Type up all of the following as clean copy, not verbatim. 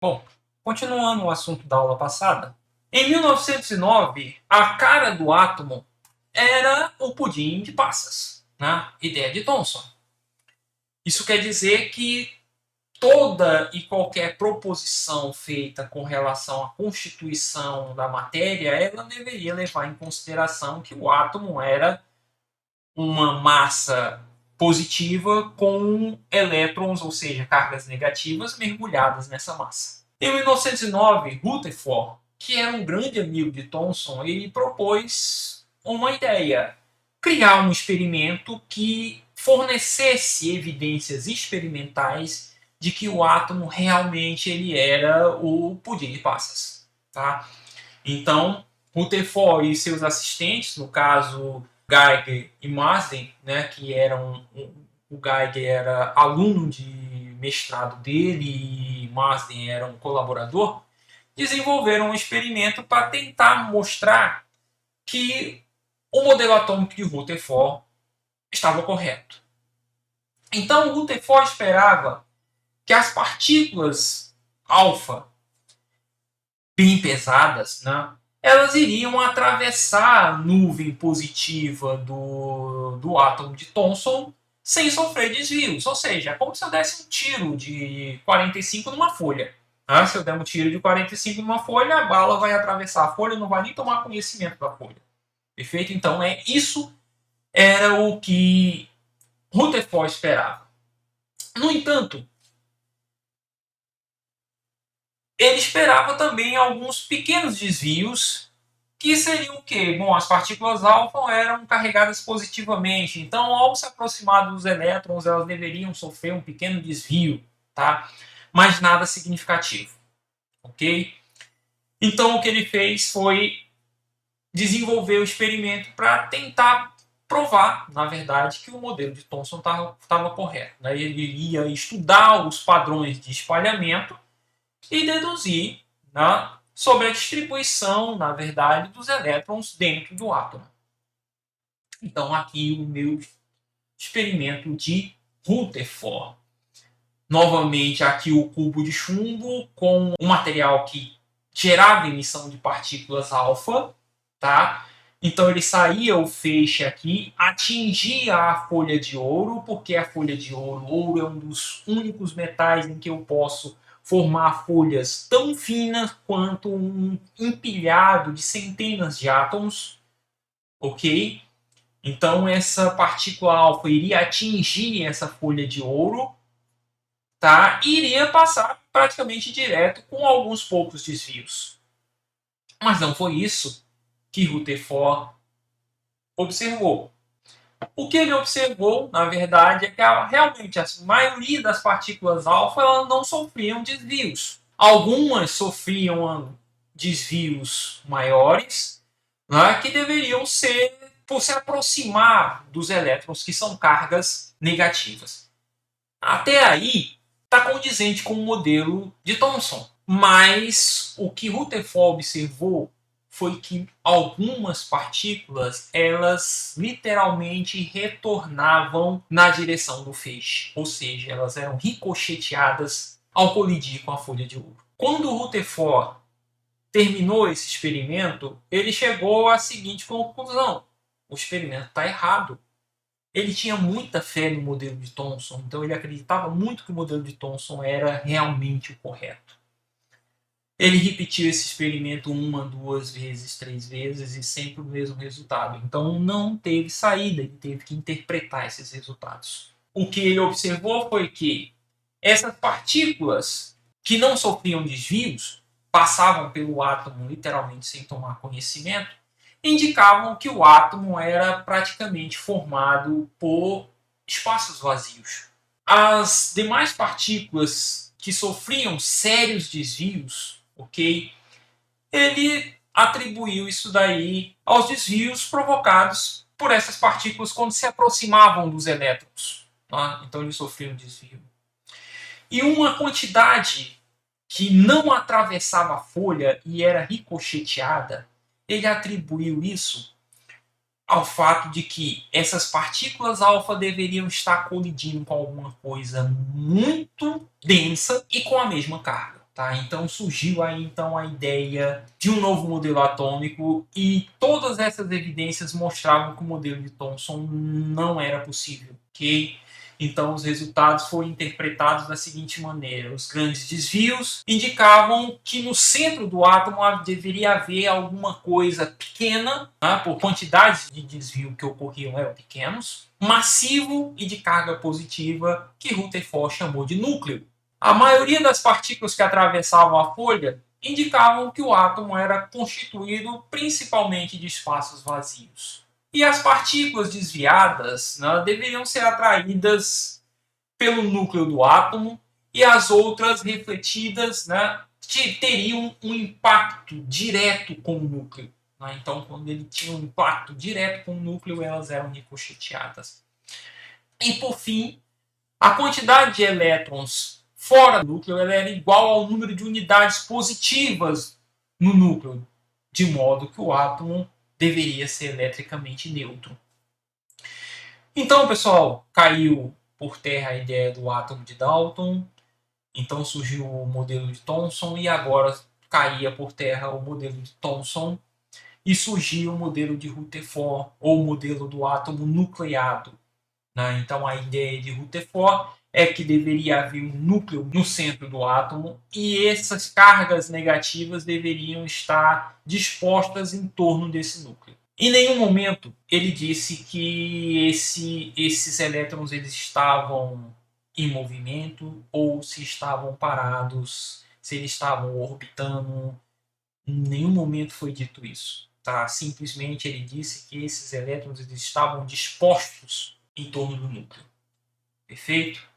Bom, continuando o assunto da aula passada, em 1909, a cara do átomo era o pudim de passas, né? Ideia de Thomson. Isso quer dizer que toda e qualquer proposição feita com relação à constituição da matéria, ela deveria levar em consideração que o átomo era uma massa positiva com elétrons, ou seja, cargas negativas, mergulhadas nessa massa. Em 1909, Rutherford, que era um grande amigo de Thomson, ele propôs uma ideia: criar um experimento que fornecesse evidências experimentais de que o átomo realmente ele era o pudim de passas. Tá? Então, Rutherford e seus assistentes, no caso Geiger e Marsden, né, que eram o Geiger era aluno de mestrado dele e Marsden era um colaborador, desenvolveram um experimento para tentar mostrar que o modelo atômico de Rutherford estava correto. Então, Rutherford esperava que as partículas alfa bem pesadas, né, elas iriam atravessar a nuvem positiva do átomo de Thomson sem sofrer desvios. Ou seja, é como se eu desse um tiro de 45 numa folha. Ah, se eu der um tiro de 45 numa folha, a bala vai atravessar a folha, não vai nem tomar conhecimento da folha. Perfeito? Então, isso era o que Rutherford esperava. No entanto, ele esperava também alguns pequenos desvios que seriam o quê? Bom, as partículas alfa eram carregadas positivamente, então ao se aproximar dos elétrons, elas deveriam sofrer um pequeno desvio, tá? Mas nada significativo, ok? Então o que ele fez foi desenvolver o experimento para tentar provar, na verdade, que o modelo de Thomson estava correto. Né? Ele ia estudar os padrões de espalhamento e deduzir, né, sobre a distribuição, na verdade, dos elétrons dentro do átomo. Então, aqui o meu experimento de Rutherford. Novamente, aqui o cubo de chumbo com um material que gerava emissão de partículas alfa, tá? Então ele saía o feixe aqui, atingia a folha de ouro, porque a folha de ouro é um dos únicos metais em que eu posso formar folhas tão finas quanto um empilhado de centenas de átomos, ok? Então essa partícula alfa iria atingir essa folha de ouro, tá? E iria passar praticamente direto com alguns poucos desvios. Mas não foi isso que Rutherford observou. O que ele observou, na verdade, é que realmente a maioria das partículas alfa não sofriam desvios. Algumas sofriam desvios maiores, né, que deveriam ser por se aproximar dos elétrons, que são cargas negativas. Até aí, está condizente com o modelo de Thomson. Mas o que Rutherford observou foi que algumas partículas, elas literalmente retornavam na direção do feixe. Ou seja, elas eram ricocheteadas ao colidir com a folha de ouro. Quando Rutherford terminou esse experimento, ele chegou à seguinte conclusão: o experimento está errado. Ele tinha muita fé no modelo de Thomson, então ele acreditava muito que o modelo de Thomson era realmente o correto. Ele repetiu esse experimento uma, duas vezes, três vezes e sempre o mesmo resultado. Então não teve saída, ele teve que interpretar esses resultados. O que ele observou foi que essas partículas que não sofriam desvios, passavam pelo átomo literalmente sem tomar conhecimento, indicavam que o átomo era praticamente formado por espaços vazios. As demais partículas que sofriam sérios desvios, ok? Ele atribuiu isso daí aos desvios provocados por essas partículas quando se aproximavam dos elétrons. Tá? Então ele sofreu um desvio. E uma quantidade que não atravessava a folha e era ricocheteada, ele atribuiu isso ao fato de que essas partículas alfa deveriam estar colidindo com alguma coisa muito densa e com a mesma carga. Tá? Então surgiu aí então a ideia de um novo modelo atômico e todas essas evidências mostravam que o modelo de Thomson não era possível, ok? Então os resultados foram interpretados da seguinte maneira: os grandes desvios indicavam que no centro do átomo deveria haver alguma coisa pequena, né, por quantidades de desvio que ocorriam eram pequenos, massivo e de carga positiva, que Rutherford chamou de núcleo. A maioria das partículas que atravessavam a folha indicavam que o átomo era constituído principalmente de espaços vazios. E as partículas desviadas, né, deveriam ser atraídas pelo núcleo do átomo e as outras refletidas, né, teriam um impacto direto com o núcleo. Né? Então, quando ele tinha um impacto direto com o núcleo, elas eram ricocheteadas. E, por fim, a quantidade de elétrons fora do núcleo ela era igual ao número de unidades positivas no núcleo, de modo que o átomo deveria ser eletricamente neutro. Então, pessoal, caiu por terra a ideia do átomo de Dalton, então surgiu o modelo de Thomson e agora caía por terra o modelo de Thomson e surgiu o modelo de Rutherford, ou o modelo do átomo nucleado. Né? Então, a ideia de Rutherford é que deveria haver um núcleo no centro do átomo e essas cargas negativas deveriam estar dispostas em torno desse núcleo. Em nenhum momento ele disse que esses elétrons eles estavam em movimento ou se estavam parados, se eles estavam orbitando. Em nenhum momento foi dito isso. Tá? Simplesmente ele disse que esses elétrons eles estavam dispostos em torno do núcleo. Perfeito?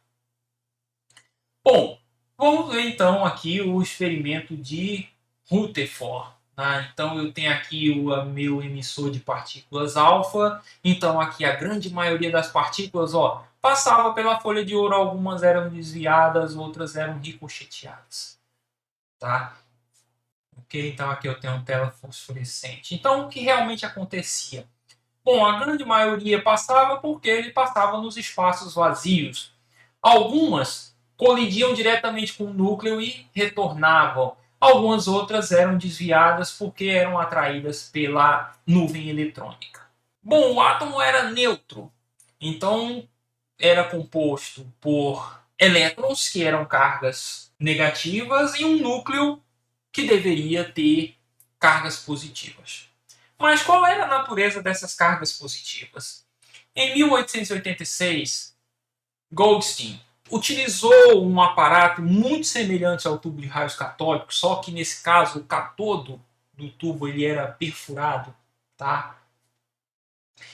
Bom, vamos ver então aqui o experimento de Rutherford. Né? Então eu tenho aqui o meu emissor de partículas alfa. Então aqui a grande maioria das partículas passava pela folha de ouro, algumas eram desviadas, outras eram ricocheteadas. Tá? Ok? Então aqui eu tenho uma tela fosforescente. Então o que realmente acontecia? Bom, a grande maioria passava porque ele passava nos espaços vazios. Algumas colidiam diretamente com o núcleo e retornavam. Algumas outras eram desviadas porque eram atraídas pela nuvem eletrônica. Bom, o átomo era neutro, então era composto por elétrons, que eram cargas negativas, e um núcleo que deveria ter cargas positivas. Mas qual era a natureza dessas cargas positivas? Em 1886, Goldstein utilizou um aparato muito semelhante ao tubo de raios catódicos, só que nesse caso o catodo do tubo ele era perfurado, tá?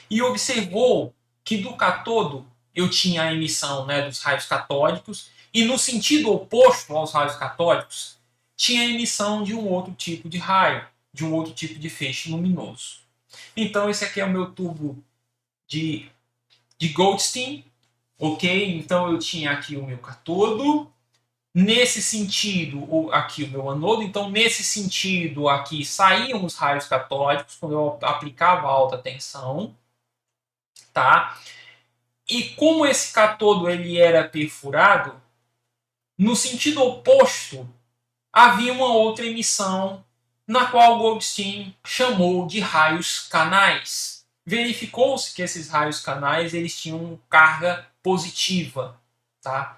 E observou que do catodo eu tinha a emissão, né, dos raios catódicos e no sentido oposto aos raios catódicos tinha a emissão de um outro tipo de raio, de um outro tipo de feixe luminoso. Então esse aqui é o meu tubo de Goldstein, ok? Então eu tinha aqui o meu catodo, nesse sentido aqui o meu anodo, então nesse sentido aqui saíam os raios catódicos quando eu aplicava alta tensão, tá? E como esse catodo ele era perfurado, no sentido oposto havia uma outra emissão na qual Goldstein chamou de raios canais. Verificou-se que esses raios canais eles tinham carga positiva, tá?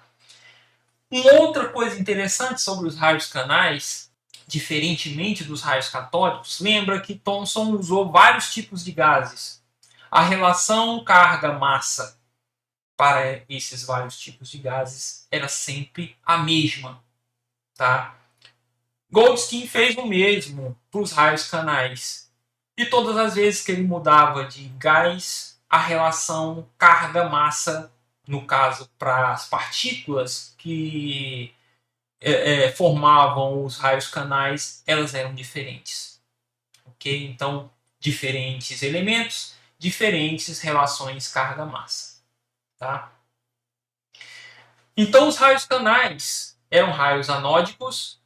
Uma outra coisa interessante sobre os raios canais, diferentemente dos raios catódicos, lembra que Thomson usou vários tipos de gases. A relação carga-massa para esses vários tipos de gases era sempre a mesma, tá? Goldstein fez o mesmo para os raios canais. E todas as vezes que ele mudava de gás, a relação carga-massa, no caso para as partículas que formavam os raios canais, elas eram diferentes. Ok? Então, diferentes elementos, diferentes relações carga-massa. Tá? Então, os raios canais eram raios anódicos,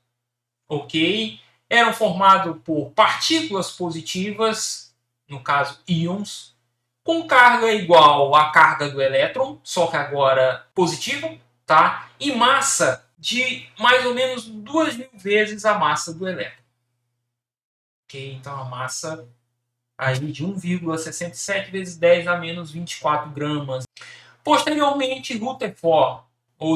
ok? Eram formados por partículas positivas, no caso íons, com carga igual à carga do elétron, só que agora positiva, tá? E massa de mais ou menos 2.000 vezes a massa do elétron. Ok? Então a massa aí de 1,67 vezes 10 a menos 24 gramas. Posteriormente, Rutherford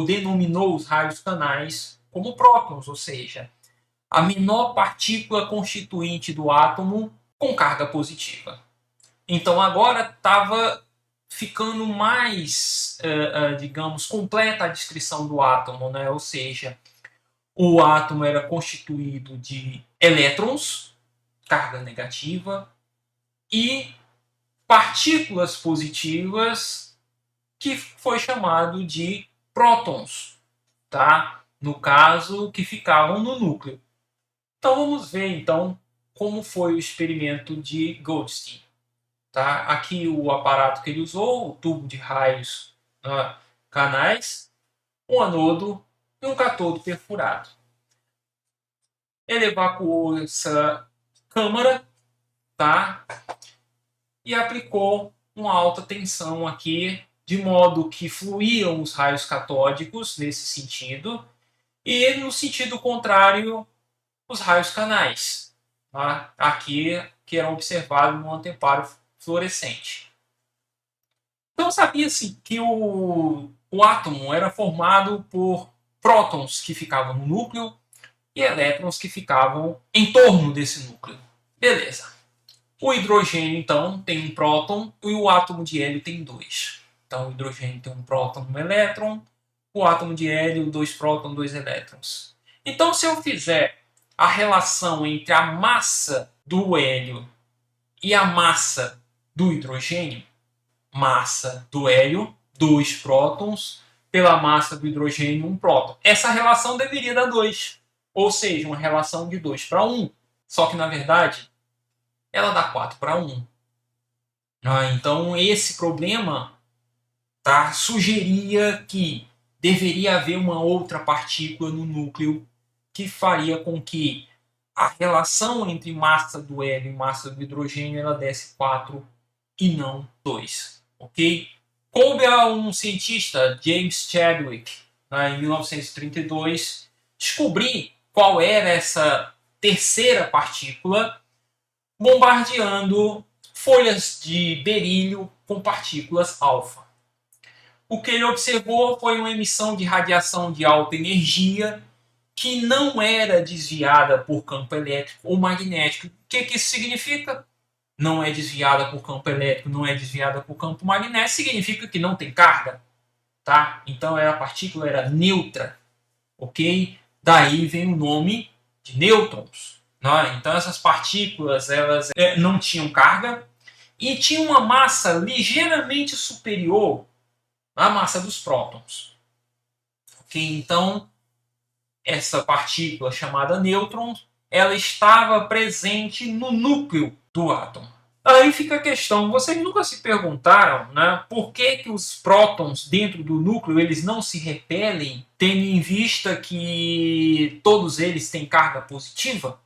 denominou os raios canais como prótons, ou seja, a menor partícula constituinte do átomo com carga positiva. Então agora estava ficando mais, digamos, completa a descrição do átomo, né? Ou seja, o átomo era constituído de elétrons, carga negativa, e partículas positivas, que foi chamado de prótons, tá? No caso, que ficavam no núcleo. Então vamos ver então como foi o experimento de Goldstein. Tá? Aqui o aparato que ele usou, o tubo de raios, canais, um anodo e um cátodo perfurado. Ele evacuou essa câmara, tá? E aplicou uma alta tensão aqui, de modo que fluíam os raios catódicos nesse sentido, e no sentido contrário, os raios canais, tá? Aqui que eram observados no anteparo fluorescente. Então sabia-se que o átomo era formado por prótons que ficavam no núcleo e elétrons que ficavam em torno desse núcleo. Beleza. O hidrogênio, então, tem um próton e o átomo de hélio tem dois. Então, o hidrogênio tem um próton e um elétron, o átomo de hélio, dois prótons, dois elétrons. Então, se eu fizer a relação entre a massa do hélio e a massa do hidrogênio, massa do hélio, 2 prótons, pela massa do hidrogênio, 1 próton. Essa relação deveria dar 2, ou seja, uma relação de 2 para 1. Só que, na verdade, ela dá 4 para 1. Então, esse problema, tá, sugeria que deveria haver uma outra partícula no núcleo que faria com que a relação entre massa do hélio e massa do hidrogênio ela desse 4 e não 2. Ok? Coube a um cientista, James Chadwick, em 1932, descobrir qual era essa terceira partícula, bombardeando folhas de berílio com partículas alfa. O que ele observou foi uma emissão de radiação de alta energia que não era desviada por campo elétrico ou magnético. O que isso significa? Não é desviada por campo elétrico, não é desviada por campo magnético, significa que não tem carga, tá? Então a partícula era neutra, ok? Daí vem o nome de nêutrons. Né? Então essas partículas elas não tinham carga e tinham uma massa ligeiramente superior à massa dos prótons. Ok? Então essa partícula chamada nêutron, ela estava presente no núcleo do átomo. Aí fica a questão, vocês nunca se perguntaram, né, por que os prótons dentro do núcleo eles não se repelem, tendo em vista que todos eles têm carga positiva?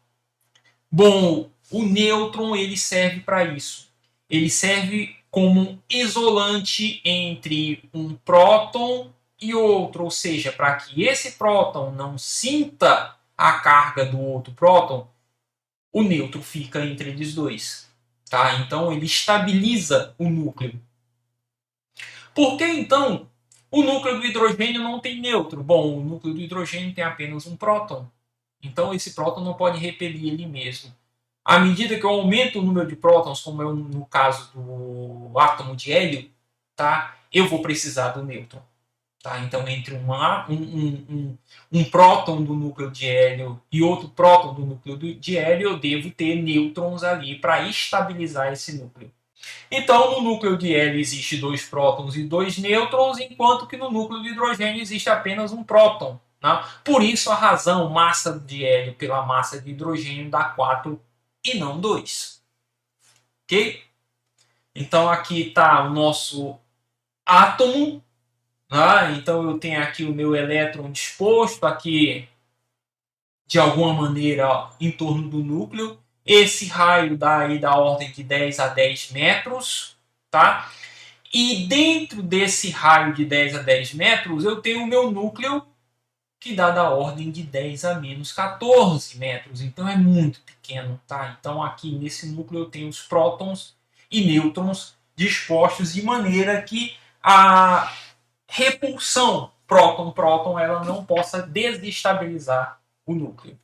Bom, o nêutron ele serve para isso. Ele serve como um isolante entre um próton e outro, ou seja, para que esse próton não sinta a carga do outro próton, o nêutron fica entre eles dois. Tá? Então ele estabiliza o núcleo. Por que então o núcleo do hidrogênio não tem nêutron? Bom, o núcleo do hidrogênio tem apenas um próton. Então esse próton não pode repelir ele mesmo. À medida que eu aumento o número de prótons, como é no caso do átomo de hélio, tá? Eu vou precisar do nêutron. Tá? Então, entre um próton do núcleo de hélio e outro próton do núcleo de hélio, eu devo ter nêutrons ali para estabilizar esse núcleo. Então, no núcleo de hélio existe 2 prótons e 2 nêutrons, enquanto que no núcleo de hidrogênio existe apenas um próton. Né? Por isso, a razão massa de hélio pela massa de hidrogênio dá 4 e não 2. Ok? Então, aqui está o nosso átomo. Então eu tenho aqui o meu elétron disposto aqui de alguma maneira em torno do núcleo. Esse raio dá aí da ordem de 10 a 10 metros, tá? E dentro desse raio de 10 a 10 metros eu tenho o meu núcleo, que dá da ordem de 10 a menos 14 metros. Então é muito pequeno, tá? Então aqui nesse núcleo eu tenho os prótons e nêutrons dispostos de maneira que a repulsão próton-próton ela não possa desestabilizar o núcleo.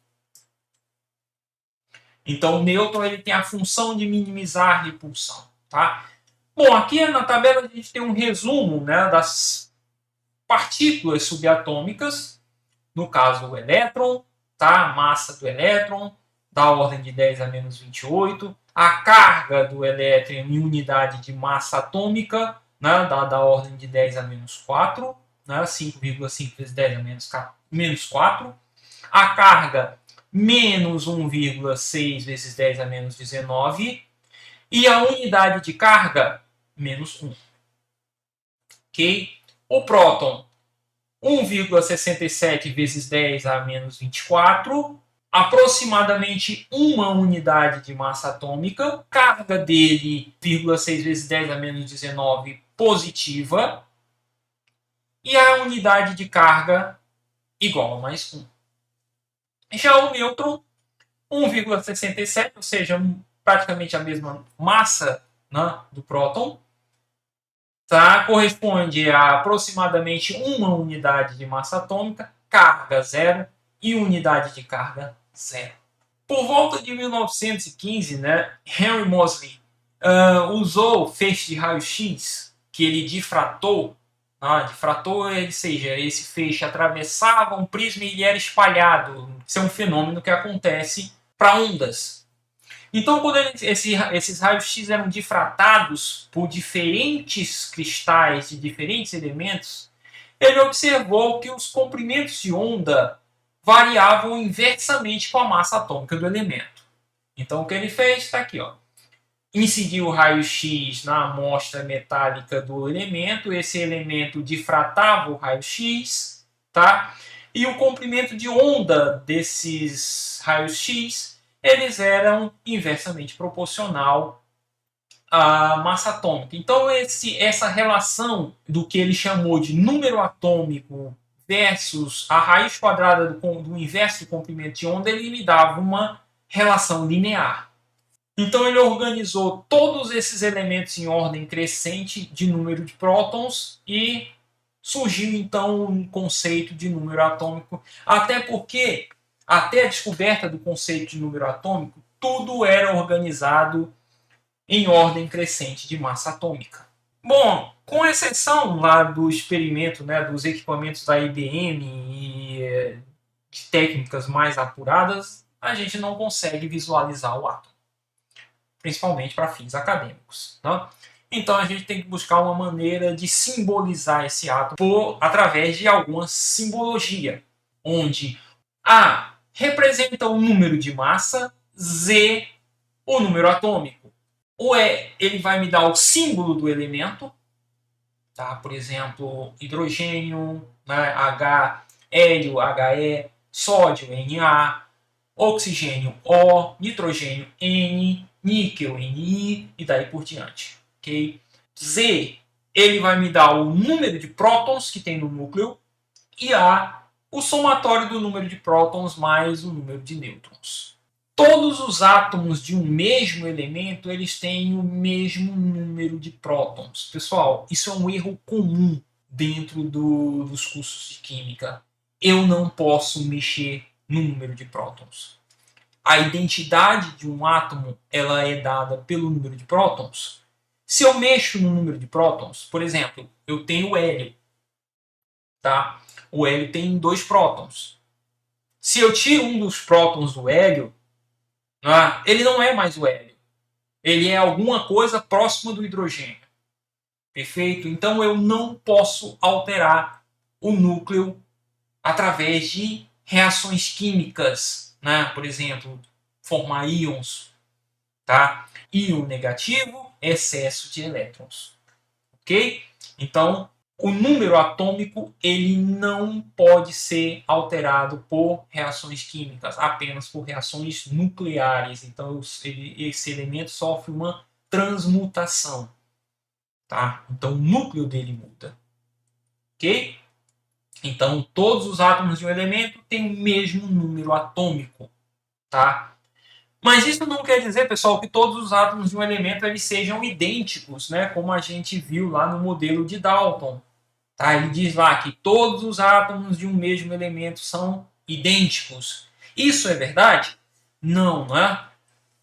Então o nêutron ele tem a função de minimizar a repulsão, tá? Bom, aqui na tabela a gente tem um resumo, né, das partículas subatômicas, no caso o elétron, tá? A massa do elétron, da ordem de 10 a menos 28, a carga do elétron em unidade de massa atômica, né, da ordem de 10 a menos 4, né, 5,5 vezes 10 a menos 4, a carga menos 1,6 vezes 10 a menos 19, e a unidade de carga, menos 1. Ok? O próton, 1,67 vezes 10 a menos 24, aproximadamente uma unidade de massa atômica, carga dele, 0,6 vezes 10 a menos 19, positiva, e a unidade de carga igual a mais 1. Já o nêutron, 1,67, ou seja, praticamente a mesma massa, né, do próton, tá? Corresponde a aproximadamente uma unidade de massa atômica, carga zero e unidade de carga zero. Por volta de 1915, né, Henry Moseley usou feixe de raio-x que ele difratou. Difratou, ou seja, esse feixe atravessava um prisma e ele era espalhado. Isso é um fenômeno que acontece para ondas. Então, quando esses raios-x eram difratados por diferentes cristais de diferentes elementos, ele observou que os comprimentos de onda variavam inversamente com a massa atômica do elemento. Então, o que ele fez está aqui, ó. Incidiu o raio-x na amostra metálica do elemento, esse elemento difratava o raio-x, tá? E o comprimento de onda desses raios-x eles eram inversamente proporcional à massa atômica. Então, essa relação do que ele chamou de número atômico versus a raiz quadrada do inverso do comprimento de onda, ele me dava uma relação linear. Então, ele organizou todos esses elementos em ordem crescente de número de prótons e surgiu, então, um conceito de número atômico, até porque até a descoberta do conceito de número atômico, tudo era organizado em ordem crescente de massa atômica. Bom, com exceção lá do experimento, né, dos equipamentos da IBM e de técnicas mais apuradas, a gente não consegue visualizar o átomo, principalmente para fins acadêmicos. Né? Então a gente tem que buscar uma maneira de simbolizar esse átomo através de alguma simbologia, onde A representa o número de massa, Z o número atômico. O E ele vai me dar o símbolo do elemento, tá? Por exemplo, hidrogênio, né? H, hélio, He, sódio, Na, oxigênio, O, nitrogênio, N, níquel, Ni e daí por diante. Okay? Z ele vai me dar o número de prótons que tem no núcleo e A o somatório do número de prótons mais o número de nêutrons. Todos os átomos de um mesmo elemento eles têm o mesmo número de prótons. Pessoal, isso é um erro comum dentro dos cursos de química. Eu não posso mexer no número de prótons. A identidade de um átomo ela é dada pelo número de prótons. Se eu mexo no número de prótons, por exemplo, eu tenho o hélio, tá? O hélio tem 2 prótons. Se eu tiro um dos prótons do hélio, ele não é mais o hélio. Ele é alguma coisa próxima do hidrogênio. Perfeito? Então eu não posso alterar o núcleo através de reações químicas. Por exemplo, formar íons. Tá? Íon negativo, excesso de elétrons. Ok? Então, o número atômico ele não pode ser alterado por reações químicas, apenas por reações nucleares. Então, esse elemento sofre uma transmutação. Tá? Então, o núcleo dele muda. Ok? Então, todos os átomos de um elemento têm o mesmo número atômico, tá? Mas isso não quer dizer, pessoal, que todos os átomos de um elemento eles sejam idênticos, né? Como a gente viu lá no modelo de Dalton. Tá? Ele diz lá que todos os átomos de um mesmo elemento são idênticos. Isso é verdade? Não, não é?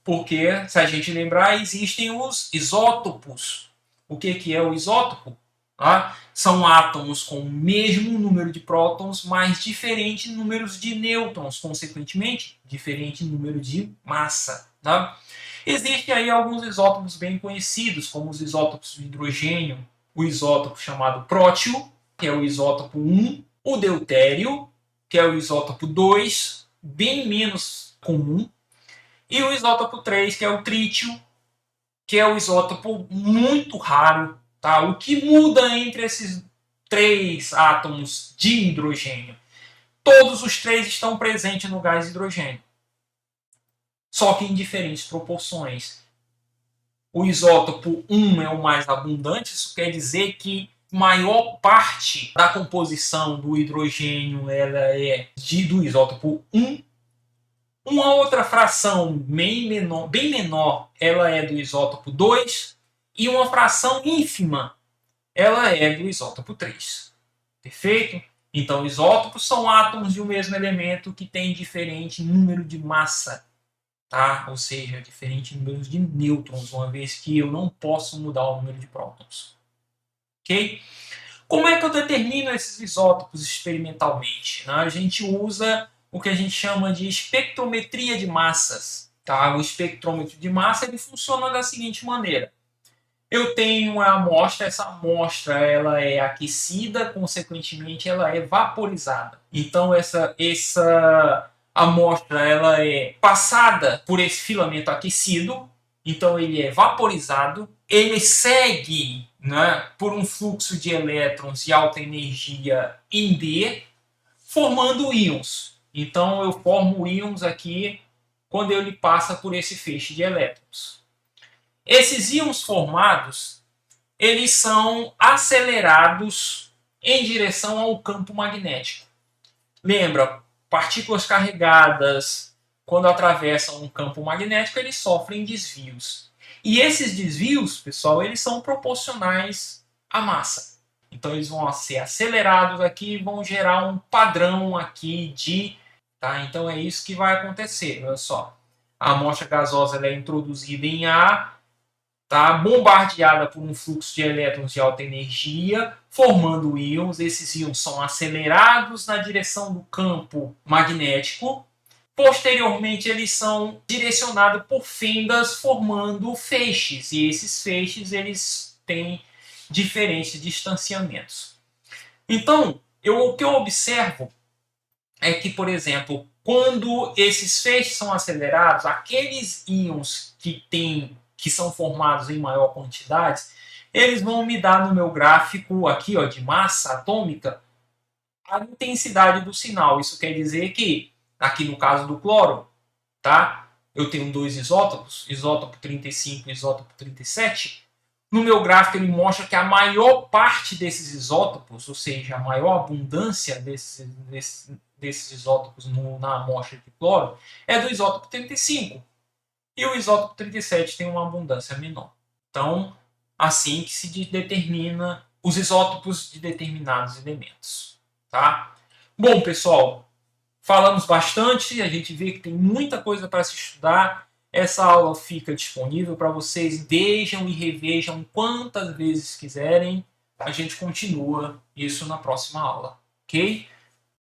Porque, se a gente lembrar, existem os isótopos. O que é o isótopo? Tá? São átomos com o mesmo número de prótons, mas diferentes números de nêutrons, consequentemente, diferente número de massa. Tá? Existem aí alguns isótopos bem conhecidos, como os isótopos de hidrogênio, o isótopo chamado prótio, que é o isótopo 1, o deutério, que é o isótopo 2, bem menos comum, e o isótopo 3, que é o trítio, que é o isótopo muito raro. Tá? O que muda entre esses três átomos de hidrogênio? Todos os três estão presentes no gás hidrogênio, só que em diferentes proporções. O isótopo 1 é o mais abundante, isso quer dizer que maior parte da composição do hidrogênio ela é do isótopo 1. Uma outra fração bem menor ela é do isótopo 2 e uma fração ínfima ela é do isótopo 3. Perfeito? Então, isótopos são átomos de um mesmo elemento que têm diferente número de massa, tá? Ou seja, diferente número de nêutrons, uma vez que eu não posso mudar o número de prótons. Ok? Como é que eu determino esses isótopos experimentalmente? A gente usa o que a gente chama de espectrometria de massas. Tá? O espectrômetro de massa ele funciona da seguinte maneira. Eu tenho uma amostra, essa amostra ela é aquecida, consequentemente ela é vaporizada. Então essa amostra ela é passada por esse filamento aquecido, então ele é vaporizado, ele segue, né, por um fluxo de elétrons de alta energia em D, formando íons. Então eu formo íons aqui quando ele passa por esse feixe de elétrons. Esses íons formados, eles são acelerados em direção ao campo magnético. Lembra, partículas carregadas, quando atravessam um campo magnético, eles sofrem desvios. E esses desvios, pessoal, eles são proporcionais à massa. Então eles vão ser acelerados aqui e vão gerar um padrão aqui de... Tá? Então é isso que vai acontecer, olha só. A amostra gasosa ela é introduzida em ar, tá? Bombardeada por um fluxo de elétrons de alta energia, formando íons. Esses íons são acelerados na direção do campo magnético. Posteriormente, eles são direcionados por fendas, formando feixes. E esses feixes eles têm diferentes distanciamentos. Então, o que eu observo é que, por exemplo, quando esses feixes são acelerados, aqueles íons que são formados em maior quantidade, eles vão me dar no meu gráfico aqui, ó, de massa atômica, a intensidade do sinal. Isso quer dizer que, aqui no caso do cloro, tá? Eu tenho dois isótopos, isótopo 35 e isótopo 37. No meu gráfico ele mostra que a maior parte desses isótopos, ou seja, a maior abundância desses isótopos na amostra de cloro, é do isótopo 35. E o isótopo 37 tem uma abundância menor. Então, assim que se determina os isótopos de determinados elementos. Tá? Bom, pessoal, falamos bastante, a gente vê que tem muita coisa para se estudar. Essa aula fica disponível para vocês, vejam e revejam quantas vezes quiserem. A gente continua isso na próxima aula, ok?